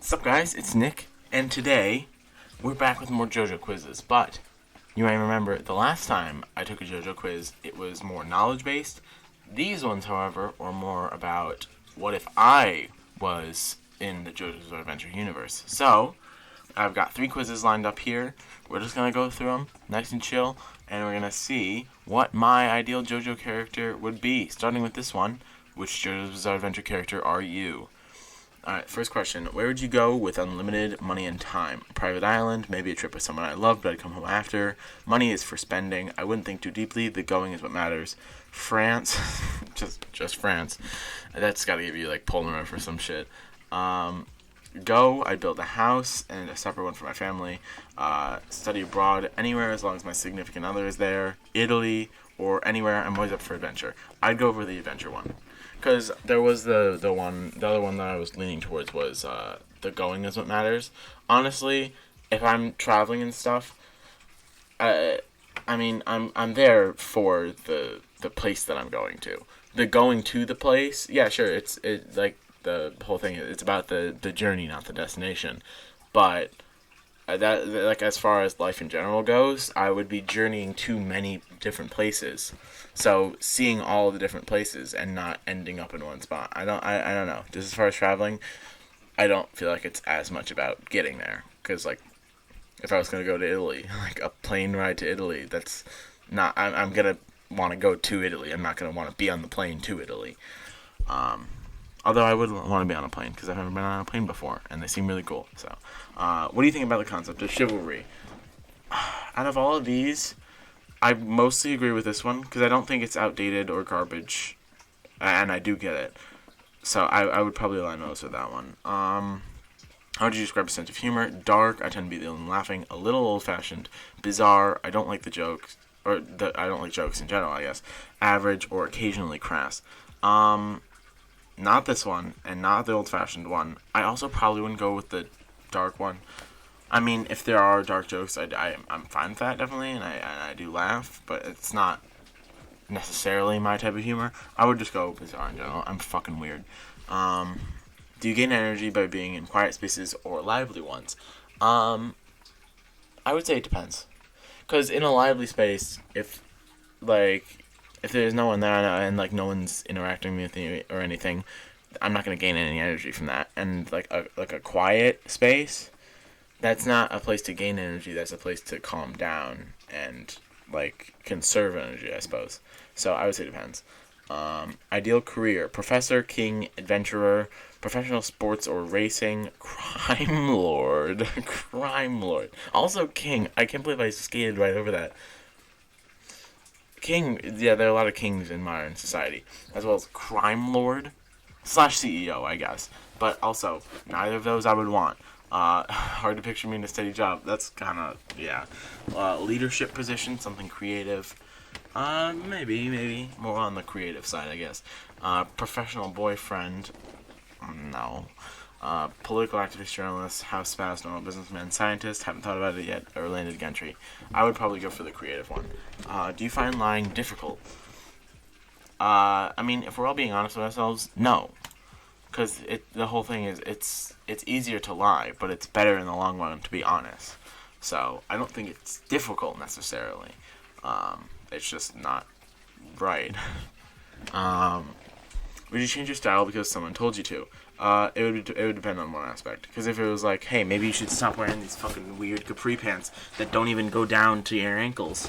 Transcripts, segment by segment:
What's up, guys? It's Nick, and today we're back with more JoJo quizzes. But you might remember the last time I took a JoJo quiz, it was more knowledge-based. These ones, however, are more about what if I was in the JoJo's Bizarre Adventure universe. So I've got 3 quizzes lined up here. We're just gonna go through them, nice and chill, and we're gonna see what my ideal JoJo character would be. Starting with this one: which JoJo's Bizarre Adventure character are you? Alright, first question. Where would you go with unlimited money and time? A private island, maybe a trip with someone I love but I'd come home after. Money is for spending. I wouldn't think too deeply. The going is what matters. France. just France. That's gotta give you like Polar for some shit. Go, I'd build a house and a separate one for my family. Study abroad, anywhere as long as my significant other is there. Italy, or anywhere. I'm always up for adventure. I'd go for the adventure one. Because there was the other one that I was leaning towards was the going is what matters. Honestly, if I'm traveling and stuff, I'm there for the place that I'm going to. The going to the place, yeah, sure, it's like the whole thing. It's about the journey, not the destination. But that like as far as life in general goes, I would be journeying to many different places. So seeing all the different places and not ending up in one spot. I don't know. Just as far as traveling, I don't feel like it's as much about getting there. Because like, if I was gonna go to Italy, like a plane ride to Italy, that's not. I'm gonna want to go to Italy. I'm not gonna want to be on the plane to Italy. Although I would want to be on a plane because I've never been on a plane before, and they seem really cool. So, what do you think about the concept of chivalry? Out of all of these, I mostly agree with this one because I don't think it's outdated or garbage, and I do get it. So I would probably align most with that one. How would you describe a sense of humor? Dark. I tend to be the only one laughing. A little old-fashioned. Bizarre. I don't like the jokes, I don't like jokes in general, I guess. Average or occasionally crass. Not this one, and not the old-fashioned one. I also probably wouldn't go with the dark one. I mean, if there are dark jokes, I'm fine with that, definitely, and I do laugh, but it's not necessarily my type of humor. I would just go bizarre in general. I'm fucking weird. Do you gain energy by being in quiet spaces or lively ones? I would say it depends. Because in a lively space, if there's no one there and like no one's interacting with me or anything, I'm not gonna gain any energy from that. And like a quiet space, that's not a place to gain energy. That's a place to calm down and like conserve energy, I suppose. So I would say it depends. Ideal career: professor, king, adventurer, professional sports or racing, crime lord, crime lord. Also king. I can't believe I skated right over that. King, yeah, there are a lot of kings in modern society, as well as crime lord / CEO, I guess. But also, neither of those I would want. Hard to picture me in a steady job. That's kind of, yeah. Leadership position, something creative. Maybe more on the creative side, I guess. Professional boyfriend, no. Political activist, journalist, house spouse, normal businessman, scientist, haven't thought about it yet, or landed gentry. I would probably go for the creative one. Do you find lying difficult? I mean, if we're all being honest with ourselves, no. Because the whole thing is, it's easier to lie, but it's better in the long run to be honest. So, I don't think it's difficult necessarily. It's just not right. Would you change your style because someone told you to? It would depend on one aspect. Because if it was like, hey, maybe you should stop wearing these fucking weird capri pants that don't even go down to your ankles,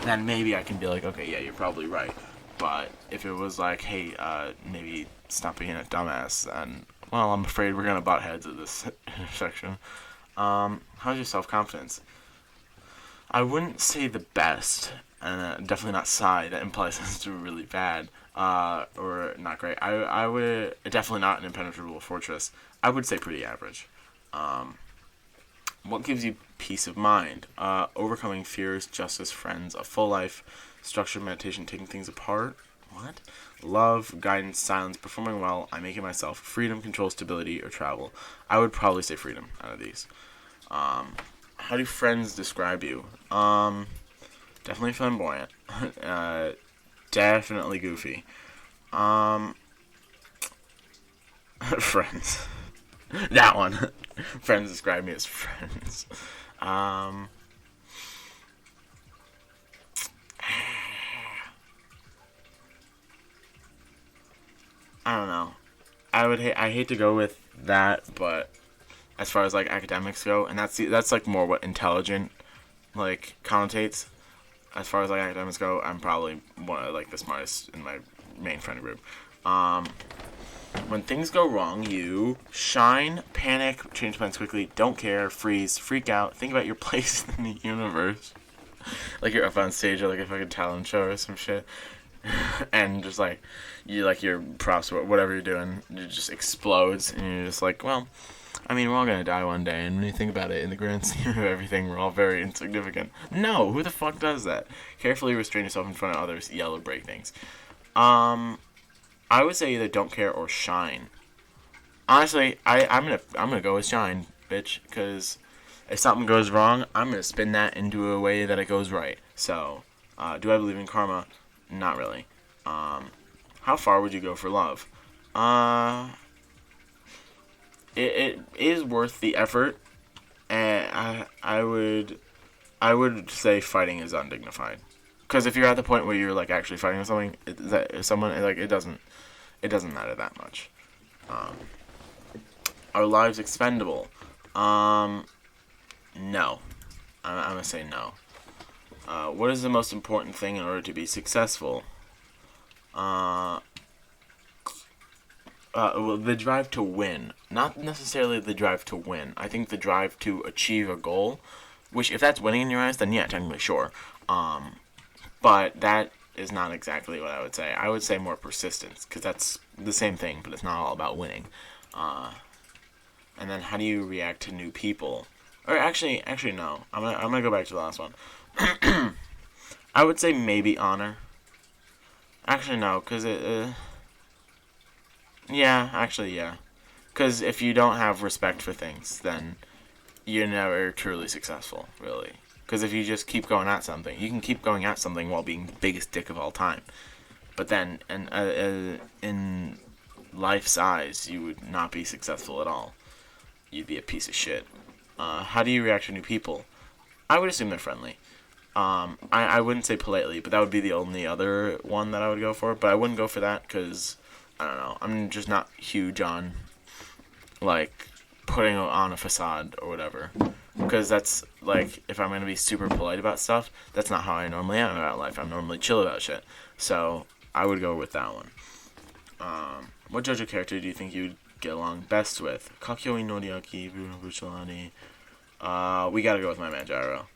then maybe I can be like, okay, yeah, you're probably right. But if it was like, hey, maybe stop being a dumbass, then, well, I'm afraid we're gonna butt heads at this intersection. How's your self-confidence? I wouldn't say the best, and definitely not sigh. That implies it's really bad. Or not great. I would definitely not an impenetrable fortress. I would say pretty average. What gives you peace of mind? Overcoming fears, justice, friends, a full life, structured meditation, taking things apart. What? Love, guidance, silence, performing well, I make it myself, freedom, control, stability, or travel. I would probably say freedom out of these. How do friends describe you? Definitely flamboyant. Definitely goofy. Friends. That one. Friends describe me as friends. Um, I don't know. I hate to go with that, but as far as like academics go, and that's like more what intelligent like connotates. As far as like academics go, I'm probably one of like the smartest in my main friend group. Um, when things go wrong, you shine, panic, change plans quickly, don't care, freeze, freak out, think about your place in the universe. Like you're up on stage or like a fucking talent show or some shit. And just like you like your props whatever you're doing, it just explodes and you're just like, well, I mean, we're all gonna die one day, and when you think about it, in the grand scheme of everything, we're all very insignificant. No, who the fuck does that? Carefully restrain yourself in front of others, yell or break things. I would say either don't care or shine. Honestly, I'm gonna go with shine, bitch, because if something goes wrong, I'm gonna spin that into a way that it goes right. So, do I believe in karma? Not really. How far would you go for love? It is worth the effort, and I would say fighting is undignified. Because if you're at the point where you're like actually fighting with someone, like it doesn't matter that much. Are lives expendable? No. I'm gonna say no. What is the most important thing in order to be successful? Well, the drive to win. Not necessarily the drive to win. I think the drive to achieve a goal, which if that's winning in your eyes, then yeah, technically sure. But that is not exactly what I would say. I would say more persistence, because that's the same thing, but it's not all about winning. And then how do you react to new people? Or actually no. I'm gonna go back to the last one. I would say maybe honor. Actually no, because yeah, actually, yeah. Because if you don't have respect for things, then you're never truly successful, really. Because if you just keep going at something, you can keep going at something while being the biggest dick of all time. But then, in life's eyes, you would not be successful at all. You'd be a piece of shit. How do you react to new people? I would assume they're friendly. I wouldn't say politely, but that would be the only other one that I would go for. But I wouldn't go for that because I don't know. I'm just not huge on, like, putting on a facade or whatever. Because that's, like, if I'm going to be super polite about stuff, that's not how I normally am about life. I'm normally chill about shit. So, I would go with that one. What JoJo character do you think you'd get along best with? Kakyo Inoriaki, Bruno Bucciolani. We gotta go with my man Gyro.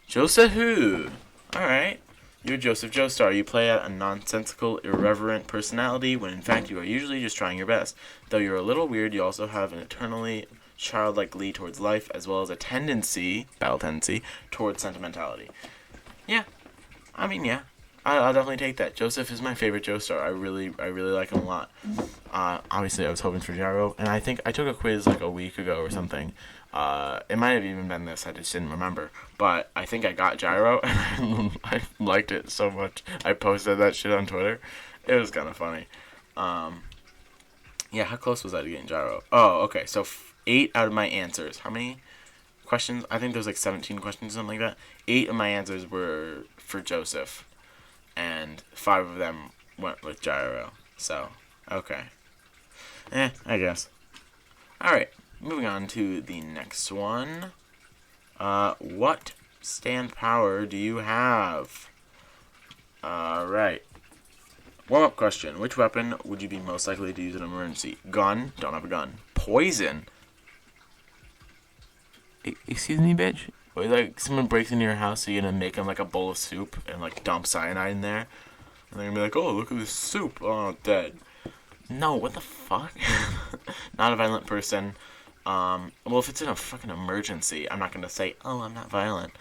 Joseph who? Alright. You're Joseph Joestar. You play out a nonsensical, irreverent personality when in fact you are usually just trying your best. Though you're a little weird, you also have an eternally childlike glee towards life as well as a battle tendency, towards sentimentality. Yeah. I mean, yeah. I'll definitely take that. Joseph is my favorite Joestar. I really like him a lot. Obviously, I was hoping for Gyro, and I think I took a quiz like a week ago or something. It might have even been this. I just didn't remember. But I think I got Gyro, and I liked it so much. I posted that shit on Twitter. It was kind of funny. Yeah, how close was I to getting Gyro? Oh, okay. So 8 out of my answers. How many questions? I think there was like 17 questions, something like that. 8 of my answers were for Joseph. And 5 of them went with Gyro. So, okay. I guess. Alright, moving on to the next one. What stand power do you have? Alright. Warm-up question. Which weapon would you be most likely to use in an emergency? Gun? Don't have a gun. Poison? Excuse me, bitch? Or like someone breaks into your house, so you're gonna make them like a bowl of soup and like dump cyanide in there, and they're gonna be like, "Oh, look at this soup! Oh, dead." No, what the fuck? Not a violent person. Well, if it's in a fucking emergency, I'm not gonna say, "Oh, I'm not violent."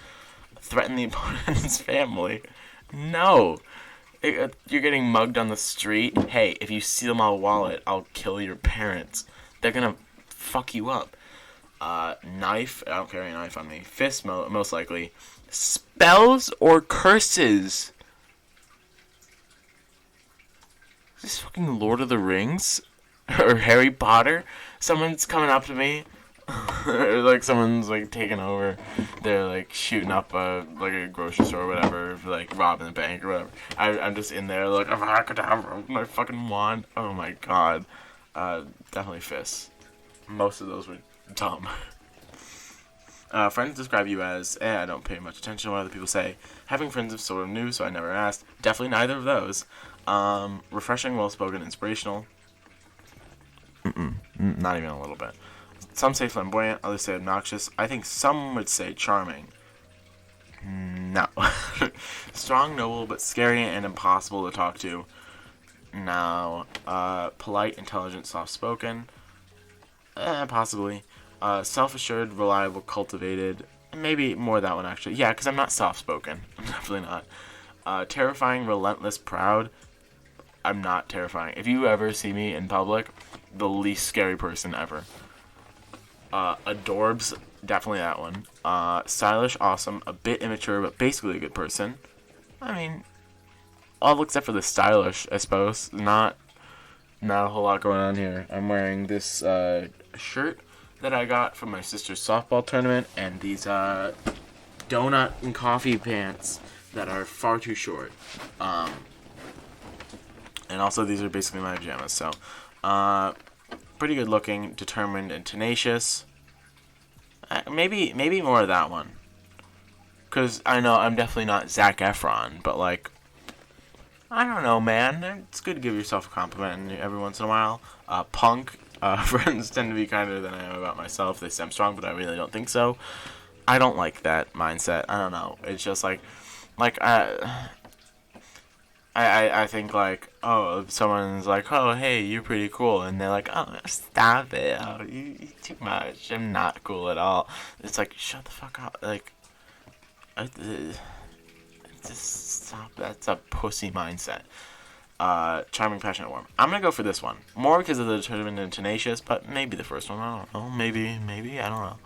Threaten the opponent's family. No. You're getting mugged on the street. Hey, if you steal my wallet, I'll kill your parents. They're gonna fuck you up. Knife. I don't carry a knife on me. Fist, most likely. Spells or curses? Is this fucking Lord of the Rings? Or Harry Potter? someone's coming up to me, or like someone's like taking over. They're like shooting up like a grocery store or whatever, like robbing the bank or whatever. I'm just in there like, if I could have my fucking wand. Oh my god. Definitely fists. Most of those were dumb. Friends describe you as, I don't pay much attention to what other people say. Having friends is sort of new, so I never asked. Definitely neither of those. Refreshing, well-spoken, inspirational. Not even a little bit. Some say flamboyant, others say obnoxious. I think some would say charming. No. Strong, noble, but scary and impossible to talk to. No. Polite, intelligent, soft-spoken. Possibly. Self-assured, reliable, cultivated. Maybe more that one, actually. Yeah, because I'm not soft-spoken. I'm definitely not. Terrifying, relentless, proud. I'm not terrifying. If you ever see me in public, the least scary person ever. Adorbs, definitely that one. Stylish, awesome, a bit immature, but basically a good person. I mean, all except for the stylish, I suppose. Not a whole lot going on here. I'm wearing this shirt that I got from my sister's softball tournament, and these donut and coffee pants that are far too short. And also these are basically my pajamas. So, pretty good looking, determined, and tenacious. Maybe more of that one. Because I know I'm definitely not Zac Efron, but like, I don't know, man. It's good to give yourself a compliment every once in a while. Punk. Friends tend to be kinder than I am about myself. They say I'm strong, but I really don't think so. I don't like that mindset. I don't know. It's just like I think like, oh, if someone's like, oh, hey, you're pretty cool, and they're like, oh, stop it, oh, you too much. I'm not cool at all. It's like, shut the fuck up. Like, just stop. That's a pussy mindset. Charming, passionate, warm. I'm gonna go for this one. More because of the determined and tenacious, but maybe the first one. I don't know. Maybe. I don't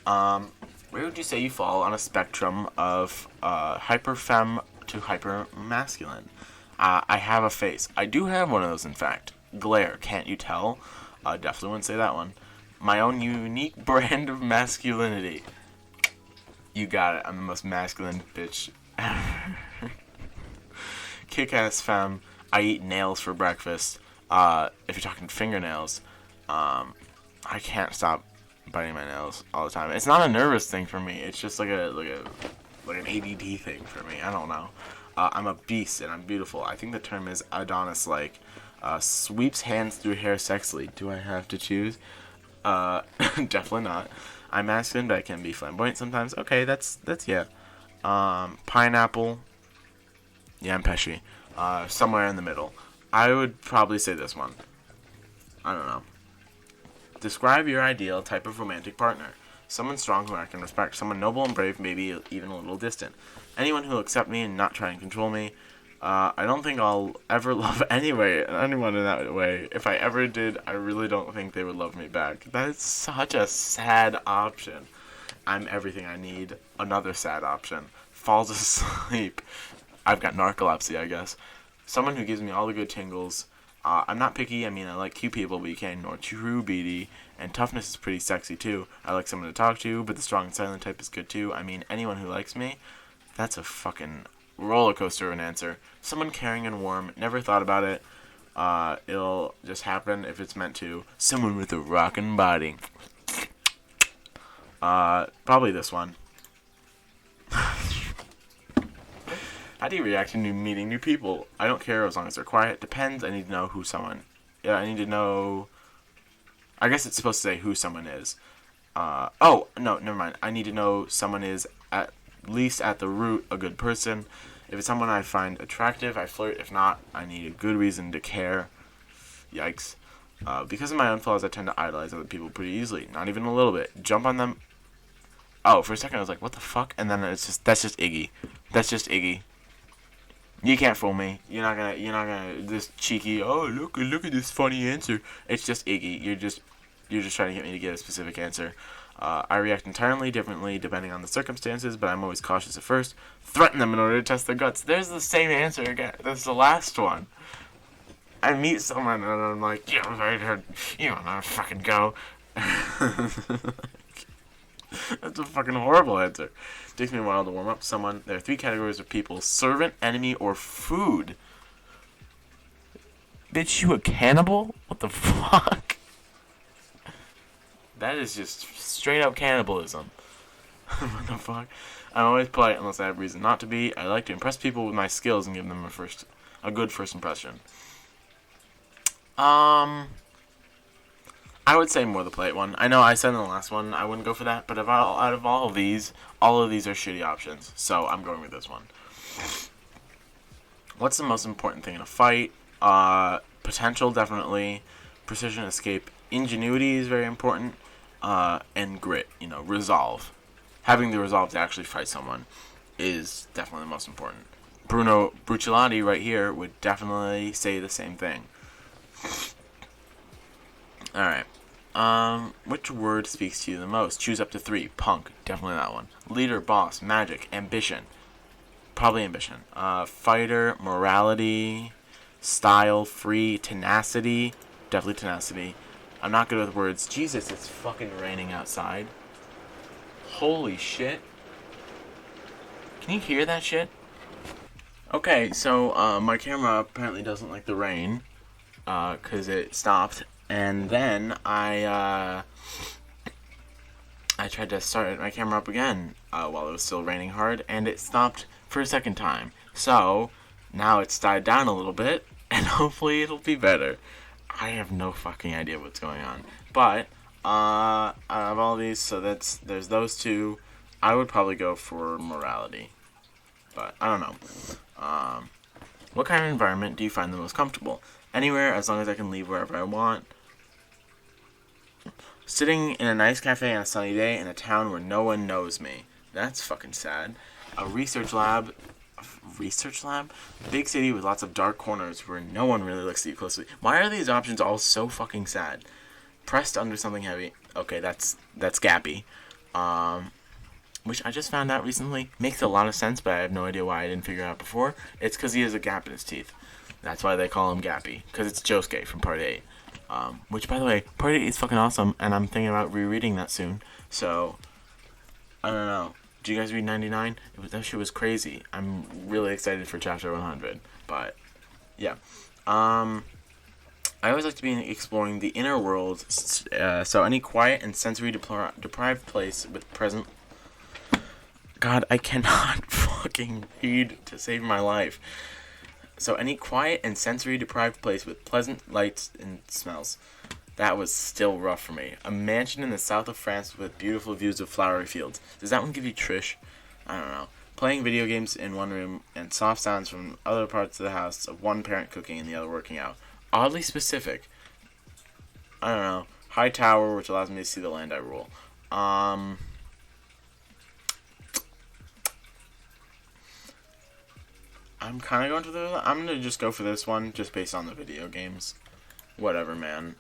know. Where would you say you fall on a spectrum of hyper femme to hyper masculine? I have a face. I do have one of those, in fact. Glare. Can't you tell? Definitely wouldn't say that one. My own unique brand of masculinity. You got it. I'm the most masculine bitch ever. Kick-ass femme. I eat nails for breakfast. If you're talking fingernails, I can't stop biting my nails all the time. It's not a nervous thing for me. It's just like an ADD thing for me. I don't know. I'm a beast and I'm beautiful. I think the term is Adonis-like. Sweeps hands through hair sexily. Do I have to choose? Definitely not. I'm masculine, but I can be flamboyant sometimes. Okay, that's yeah. Pineapple. Yeah, I'm peshy. Somewhere in the middle. I would probably say this one. I don't know. Describe your ideal type of romantic partner. Someone strong who I can respect. Someone noble and brave, maybe even a little distant. Anyone who will accept me and not try and control me. I don't think I'll ever love anyone in that way. If I ever did, I really don't think they would love me back. That is such a sad option. I'm everything I need. Another sad option. Falls asleep. I've got narcolepsy, I guess. Someone who gives me all the good tingles. I'm not picky. I mean, I like cute people, but you can't ignore true beauty. And toughness is pretty sexy, too. I like someone to talk to, but the strong and silent type is good, too. I mean, anyone who likes me, that's a fucking roller coaster of an answer. Someone caring and warm. Never thought about it. It'll just happen if it's meant to. Someone with a rockin' body. Probably this one. How do you react to meeting new people? I don't care as long as they're quiet. Depends. I need to know who someone... Yeah, I need to know... I guess it's supposed to say who someone is. Oh, no, never mind. I need to know someone is at least at the root a good person. If it's someone I find attractive, I flirt. If not, I need a good reason to care. Yikes. Because of my own flaws, I tend to idolize other people pretty easily. Not even a little bit. Jump on them. Oh, for a second I was like, what the fuck? And then that's just Iggy. That's just Iggy. You can't fool me. You're not gonna this cheeky, oh look at this funny answer. It's just Iggy. You're just trying to get me to get a specific answer. I react entirely differently depending on the circumstances, but I'm always cautious at first. Threaten them in order to test their guts. There's the same answer again. That's the last one. I meet someone and I'm like, yeah, you wanna fucking go? That's a fucking horrible answer. It takes me a while to warm up to someone. There are 3 categories of people: servant, enemy, or food. Bitch, you a cannibal? What the fuck? That is just straight up cannibalism. What the fuck? I'm always polite unless I have reason not to be. I like to impress people with my skills and give them a good first impression. I would say more the polite one. I know I said in the last one I wouldn't go for that, but out of all of these are shitty options. So I'm going with this one. What's the most important thing in a fight? Potential, definitely. Precision, escape. Ingenuity is very important. And grit, resolve. Having the resolve to actually fight someone is definitely the most important. Bruno Bruciolati right here would definitely say the same thing. Alright. Which word speaks to you the most? Choose up to 3. Punk. Definitely that one. Leader, boss, magic, ambition. Probably ambition. Fighter, morality, style, free, tenacity. Definitely tenacity. I'm not good with words. Jesus, it's fucking raining outside. Holy shit. Can you hear that shit? Okay, so my camera apparently doesn't like the rain. Because it stopped. And then I tried to start my camera up again while it was still raining hard, and it stopped for a second time. So now it's died down a little bit, and hopefully it'll be better. I have no fucking idea what's going on. But out of all these, so there's those 2. I would probably go for morality, but I don't know. What kind of environment do you find the most comfortable? Anywhere, as long as I can leave wherever I want. Sitting in a nice cafe on a sunny day in a town where no one knows me. That's fucking sad. A research lab? Big city with lots of dark corners where no one really looks at you closely. Why are these options all so fucking sad? Pressed under something heavy. Okay, that's gappy. Which I just found out recently. Makes a lot of sense, but I have no idea why I didn't figure it out before. It's because he has a gap in his teeth. That's why they call him Gappy. Because it's Josuke from Part 8. Which, by the way, Part 8 is fucking awesome, and I'm thinking about rereading that soon. So, I don't know. Do you guys read 99? That shit was crazy. I'm really excited for Chapter 100. But, yeah. I always like to be exploring the inner world. So, any quiet and sensory deprived place with present... God, I cannot fucking read to save my life. So any quiet and sensory deprived place with pleasant lights and smells. That was still rough for me. A mansion in the south of France with beautiful views of flowery fields. Does that one give you Trish? I don't know. Playing video games in one room and soft sounds from other parts of the house of one parent cooking and the other working out. Oddly specific. I don't know. High tower, which allows me to see the land I rule. I'm kind of going I'm going to just go for this one, just based on the video games. Whatever, man.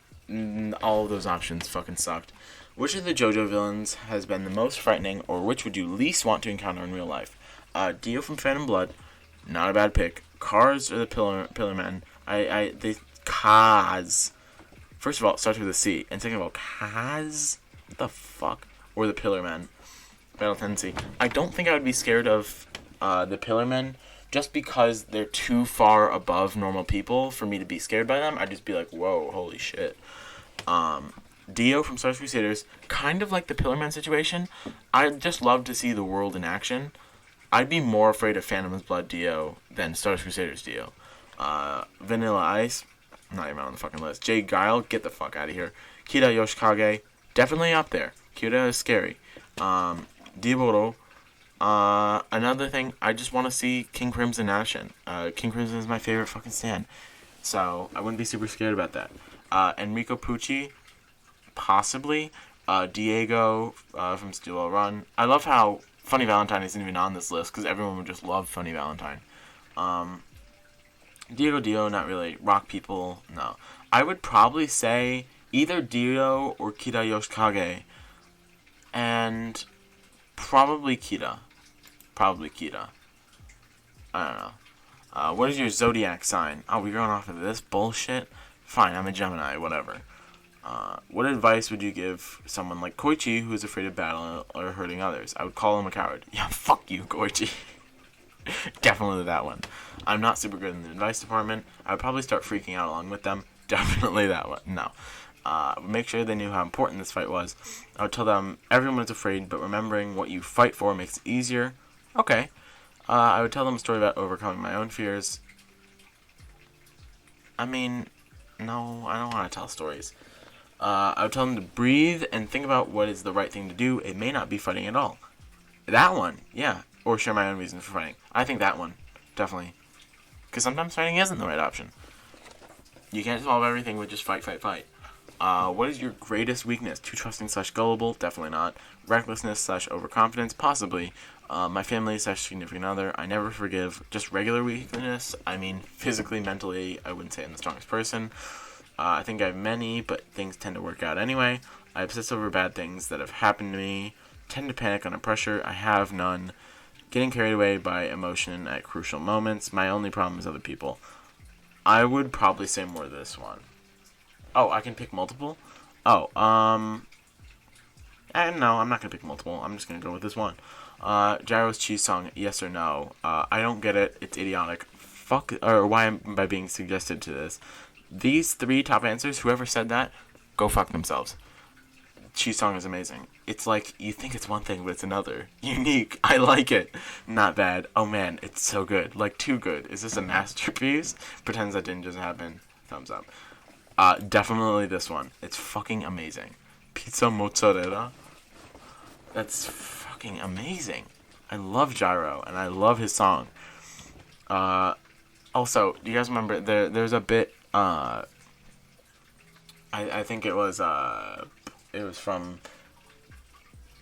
All of those options fucking sucked. Which of the JoJo villains has been the most frightening, or which would you least want to encounter in real life? Dio from Phantom Blood. Not a bad pick. Cars or the Pillarmen. Kaz. First of all, it starts with a C. And second of all, Kaz? What the fuck? Or the Pillarmen. Battle Tendency. I don't think I would be scared of the Pillarmen. Just because they're too far above normal people for me to be scared by them, I'd just be like, whoa, holy shit. Dio from Star Wars Crusaders, kind of like the Pillarman situation. I'd just love to see the world in action. I'd be more afraid of Phantom's Blood Dio than Star Wars Crusaders Dio. Vanilla Ice, not even on the fucking list. Jade Guile, get the fuck out of here. Kira Yoshikage, definitely up there. Kira is scary. Diabolo. Another thing, I just want to see King Crimson in action. King Crimson is my favorite fucking stand. So, I wouldn't be super scared about that. Enrico Pucci, possibly. Diego from Steel Run. I love how Funny Valentine isn't even on this list, because everyone would just love Funny Valentine. Dio, not really. Rock People, no. I would probably say either Dio or Kira Yoshikage. And probably Kira. I don't know. What is your zodiac sign? Oh, we're going off of this bullshit? Fine, I'm a Gemini, whatever. What advice would you give someone like Koichi who's afraid of battle or hurting others? I would call him a coward. Yeah, fuck you, Koichi. Definitely that one. I'm not super good in the advice department. I would probably start freaking out along with them. Definitely that one. No. Make sure they knew how important this fight was. I would tell them everyone's afraid, but remembering what you fight for makes it easier. Okay. I would tell them a story about overcoming my own fears. I mean, no, I don't want to tell stories. I would tell them to breathe and think about what is the right thing to do. It may not be fighting at all. That one, yeah. Or share my own reasons for fighting. I think that one, definitely. Because sometimes fighting isn't the right option. You can't solve everything with just fight, fight, fight. What is your greatest weakness? Too trusting / gullible? Definitely not. Recklessness / overconfidence? Possibly. My family / significant other? I never forgive. Just regular weakness? I mean, physically, mentally, I wouldn't say I'm the strongest person. I think I have many, but things tend to work out anyway. I obsess over bad things that have happened to me. Tend to panic under pressure. I have none. Getting carried away by emotion at crucial moments. My only problem is other people. I would probably say more this one. Oh, I can pick multiple? Oh, no, I'm not going to pick multiple. I'm just going to go with this one. Gyro's cheese song, yes or no? I don't get it. It's idiotic. Fuck, or why am I being suggested to this? These 3 top answers, whoever said that, go fuck themselves. Cheese song is amazing. It's like, you think it's one thing, but it's another. Unique. I like it. Not bad. Oh man, it's so good. Like, too good. Is this a masterpiece? Pretends that didn't just happen. Thumbs up. Definitely this one. It's fucking amazing. Pizza mozzarella. That's fucking amazing. I love Gyro, and I love his song. Also, do you guys remember, there's a bit, I think it was from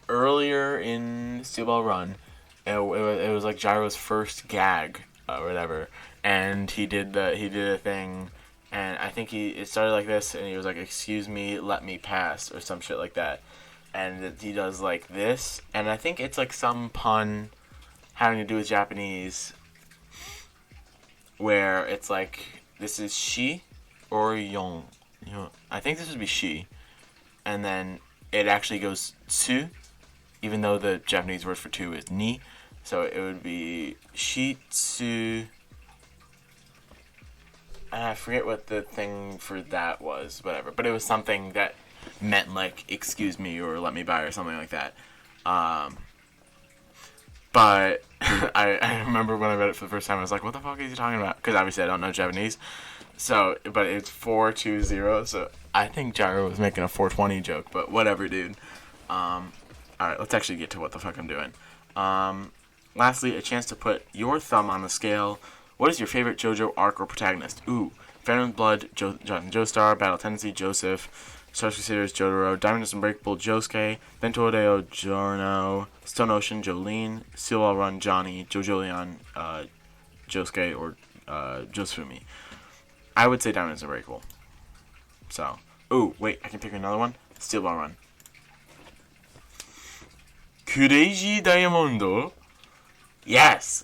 earlier in Steel Ball Run. It was like Gyro's first gag or whatever, and he did a thing, and I think it started like this, and he was like, "Excuse me, let me pass," or some shit like that, and he does like this, and I think it's like some pun having to do with Japanese, where it's like, this is she or yon. I think this would be she. And then it actually goes tsu, even though the Japanese word for two is ni. So it would be shitsu. I forget what the thing for that was, whatever. But it was something that meant like, excuse me or let me by or something like that. But I remember when I read it for the first time, I was like, what the fuck is he talking about? Because obviously I don't know Japanese. So, but it's 420, so I think Gyro was making a 420 joke, but whatever, dude. Alright, let's actually get to what the fuck I'm doing. Lastly, a chance to put your thumb on the scale. What is your favorite JoJo arc or protagonist? Ooh, Phantom Blood, Jonathan Joestar, Battle Tendency, Joseph, Star Crusaders, Jotaro, Diamond is Unbreakable, Josuke, Ventoreo, Giorno, Stone Ocean, Jolene, Steel Ball Run, Johnny, JoJo Leon, Josuke, or Josufumi. I would say Diamond is Unbreakable. So, ooh, wait, I can pick another one. Steel Ball Run. Crazy Diamondo. Yes!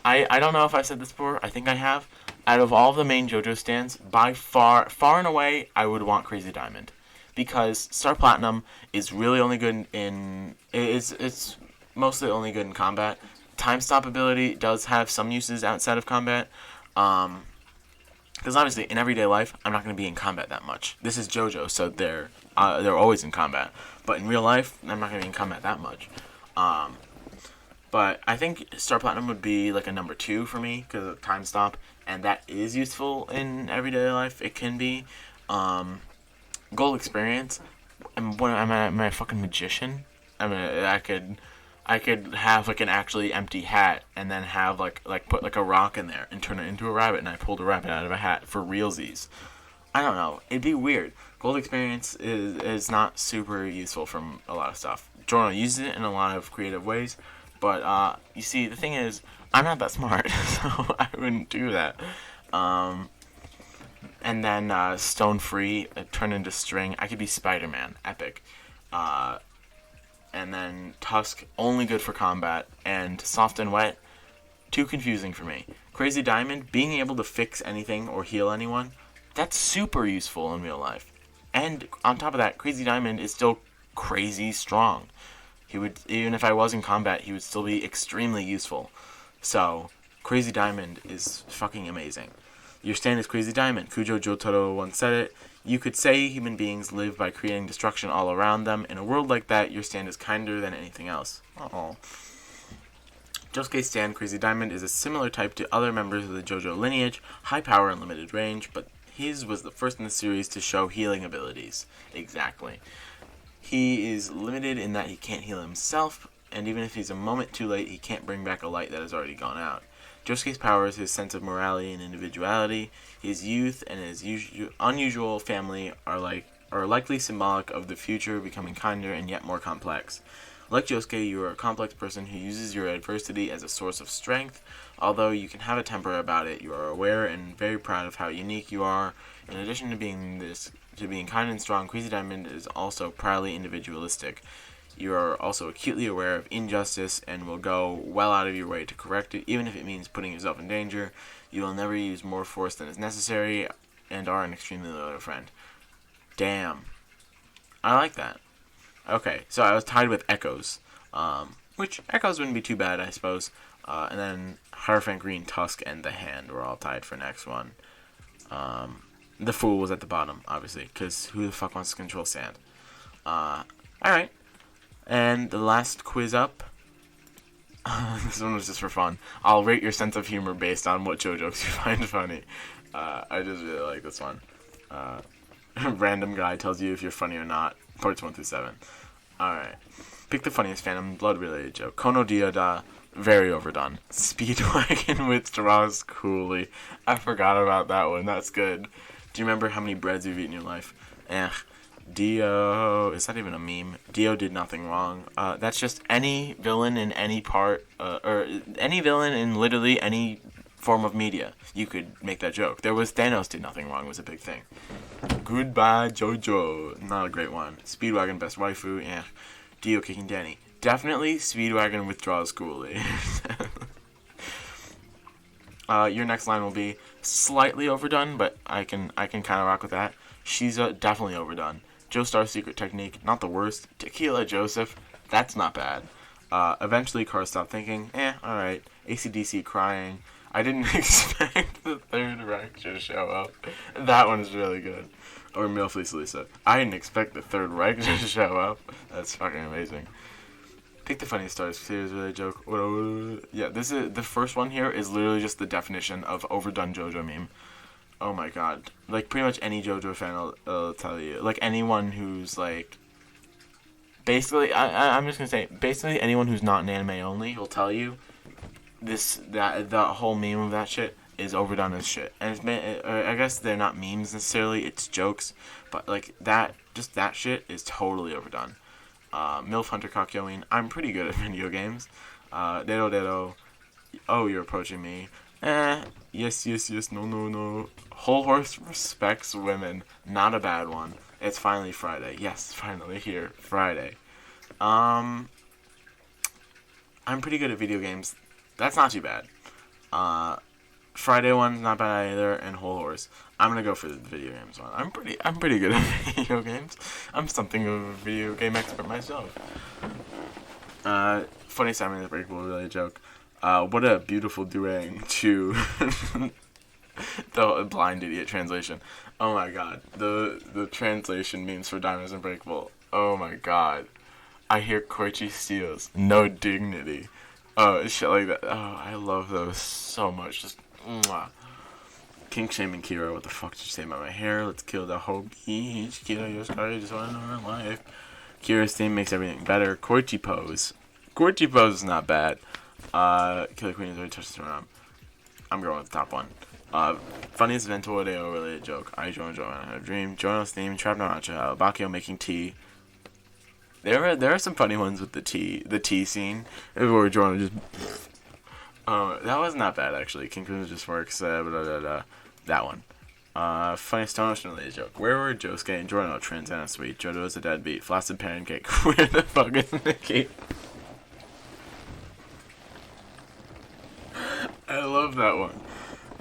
I don't know if I've said this before. I think I have. Out of all the main JoJo stands, by far and away, I would want Crazy Diamond. Because Star Platinum is really only good it's mostly only good in combat. Time Stop ability does have some uses outside of combat. Because obviously, in everyday life, I'm not going to be in combat that much. This is JoJo, so they're always in combat. But in real life, I'm not going to be in combat that much. But I think Star Platinum would be like a number 2 for me because of Time Stop, and that is useful in everyday life. It can be. Gold Experience. Am I a fucking magician? I mean, I could have like an actually empty hat and then have like put like a rock in there and turn it into a rabbit, and I pulled a rabbit out of a hat for realsies. I don't know. It'd be weird. Gold Experience is not super useful from a lot of stuff. Jorno uses it in a lot of creative ways, but you see, the thing is, I'm not that smart, so I wouldn't do that. And then Stone Free, turn into string. I could be Spider-Man, epic. And then Tusk, only good for combat. And Soft and Wet, too confusing for me. Crazy Diamond, being able to fix anything or heal anyone, that's super useful in real life. And on top of that, Crazy Diamond is still crazy strong. He would, even if I was in combat, he would still be extremely useful. So, Crazy Diamond is fucking amazing. Your stand is Crazy Diamond. Kujo Jotaro once said it. You could say human beings live by creating destruction all around them. In a world like that, your stand is kinder than anything else. Oh. Josuke's stand, Crazy Diamond, is a similar type to other members of the JoJo lineage, high power and limited range, but his was the first in the series to show healing abilities. Exactly. He is limited in that he can't heal himself, and even if he's a moment too late, he can't bring back a light that has already gone out. Josuke's power is his sense of morality and individuality. His youth and his unusual family are likely symbolic of the future becoming kinder and yet more complex. Like Josuke, you are a complex person who uses your adversity as a source of strength. Although you can have a temper about it, you are aware and very proud of how unique you are. In addition to being kind and strong, Crazy Diamond is also proudly individualistic. You are also acutely aware of injustice and will go well out of your way to correct it, even if it means putting yourself in danger. You will never use more force than is necessary and are an extremely loyal friend. Damn. I like that. Okay, so I was tied with Echoes, which Echoes wouldn't be too bad, I suppose. And then Hierophant Green, Tusk, and The Hand were all tied for next one. The Fool was at the bottom, obviously, because who the fuck wants to control sand? Alright. And the last quiz up. This one was just for fun. I'll rate your sense of humor based on what JoJo's you find funny. I just really like this one. Random guy tells you if you're funny or not. Parts 1 through 7. Alright. Pick the funniest Phantom Blood-related joke. Kono Dioda, very overdone. Speedwagon withdraws coolly. I forgot about that one. That's good. Do you remember how many breads you've eaten in your life? Dio. Is that even a meme? Dio did nothing wrong. That's just any villain in any part, or any villain in literally any form of media. You could make that joke. There was Thanos did nothing wrong was a big thing. Goodbye, JoJo. Not a great one. Speedwagon, best waifu. Dio kicking Danny. Definitely Speedwagon withdraws coolly. Your next line will be slightly overdone, but I can kind of rock with that. She's definitely overdone. Joestar's secret technique, not the worst. Tequila Joseph, that's not bad. Eventually, Cars stopped thinking. Alright. AC/DC crying. I didn't expect the Third Reich to show up. That one's really good. Or Milfleece Lisa. I didn't expect the Third Reich to show up. That's fucking amazing. Pick the funniest stars. Here's a joke. Yeah, this is the first one here is literally just the definition of overdone JoJo meme. Oh my god. Like, pretty much any JoJo fan will tell you. Like, anyone who's, like... Basically, I'm just gonna say, basically anyone who's not an anime only will tell you the whole meme of that shit is overdone as shit. And it's been, I guess they're not memes necessarily, it's jokes. But, like, that shit is totally overdone. MILF Hunter Kakyoin, I'm pretty good at video games. Dedo Dedo, oh, you're approaching me. Yes, no. Whole Horse respects women, not a bad one. It's finally Friday. Yes, finally here, Friday. I'm pretty good at video games. That's not too bad. Friday one's not bad either, and Whole Horse. I'm gonna go for the video games one. I'm pretty good at video games. I'm something of a video game expert myself. Funny Simon the Breakable really joke. What a beautiful doing to the blind idiot translation. Oh my god. The translation memes for Diamonds Unbreakable. Oh my god. I hear Koichi steals. No dignity. Oh, shit like that. Oh, I love those so much. Just, mwah. King Shaming Kira, what the fuck did you say about my hair? Let's kill the Hobi. Kira Yoshikari, just want to know her life. Kira's theme makes everything better. Koichi pose. Koichi pose is not bad. Killer Queen has already touched the arm. I'm going with the top one. Funniest Vento Deo related joke. I joined Joanna I had a dream. Jono's theme, Trap no Nacha, Bakio making tea. There are some funny ones with the tea scene. Where Joanna just that was not bad actually. King Cruise just works, that one. Funniest Stone Ocean related joke. Where were Josuke and Giorno? Transana Suite. JoJo is a deadbeat. Flaccid pancake. Where the fuck is Nikki? love that one.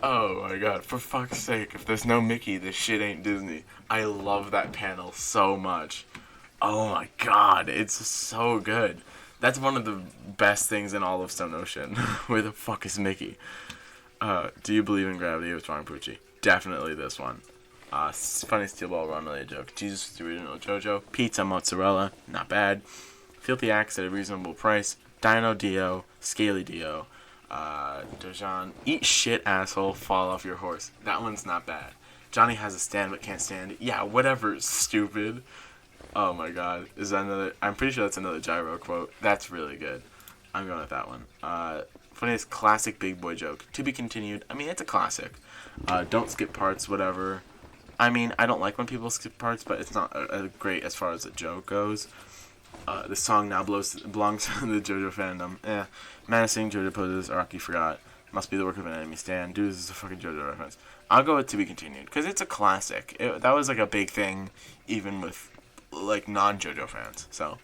Oh my god, for fuck's sake, if there's no Mickey, this shit ain't Disney. I love that panel so much. Oh my god, it's so good. That's one of the best things in all of Stone Ocean. Where the fuck is Mickey? Do you believe in gravity with Strong Poochie? Definitely this one. Funny steel ball run related joke. Jesus is the original JoJo. Pizza mozzarella, not bad. Filthy axe at a reasonable price. Dino Dio, Scaly Dio. Dojan, eat shit asshole, fall off your horse. That one's not bad. Johnny has a stand but can't stand it. Yeah, whatever, stupid. Oh my god. Is that another? I'm pretty sure that's another Gyro quote. That's really good. I'm going with that one. Funniest classic big boy joke. To be continued. I mean, it's a classic. Don't skip parts, whatever. I mean, I don't like when people skip parts, but it's not great as far as the joke goes. The song now belongs to the JoJo fandom. Menacing JoJo poses, Araki forgot. Must be the work of an enemy stand. Dude, this is a fucking JoJo reference. I'll go with To Be Continued, because it's a classic. That was like a big thing, even with like non-JoJo fans. So,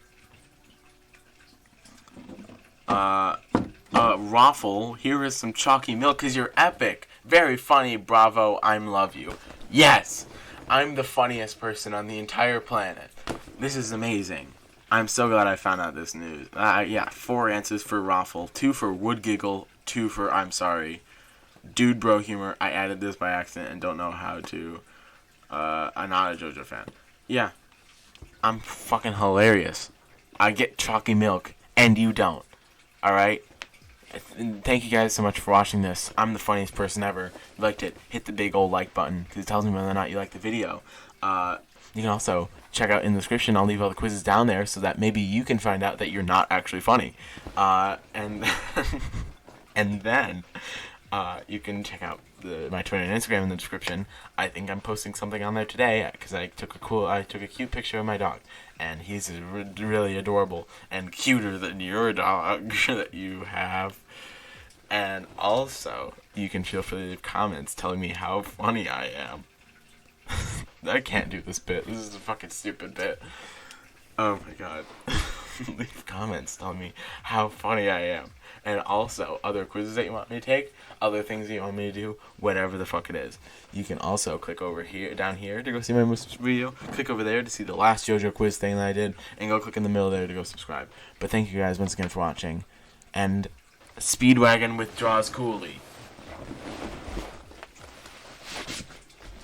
Raffle, here is some chalky milk, because you're epic. Very funny, bravo, love you. Yes! I'm the funniest person on the entire planet. This is amazing. I'm so glad I found out this news. 4 answers for Raffle, 2 for Wood Giggle, 2 for I'm sorry. Dude Bro Humor, I added this by accident and don't know how to. I'm not a JoJo fan. Yeah. I'm fucking hilarious. I get chalky milk, and you don't. Alright? Thank you guys so much for watching this. I'm the funniest person ever. If you liked it, hit the big old like button, because it tells me whether or not you like the video. You can also check out in the description. I'll leave all the quizzes down there so that maybe you can find out that you're not actually funny. And then you can check out my Twitter and Instagram in the description. I think I'm posting something on there today because I took a cute picture of my dog, and he's really adorable and cuter than your dog that you have. And also, you can feel free to leave comments telling me how funny I am. I can't do this bit. This is a fucking stupid bit. Oh my god. Leave comments telling me how funny I am. And also, other quizzes that you want me to take, other things that you want me to do, whatever the fuck it is. You can also click over here, down here to go see my most video. Click over there to see the last JoJo quiz thing that I did. And go click in the middle there to go subscribe. But thank you guys once again for watching. And Speedwagon withdraws coolly.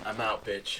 I'm out, bitch.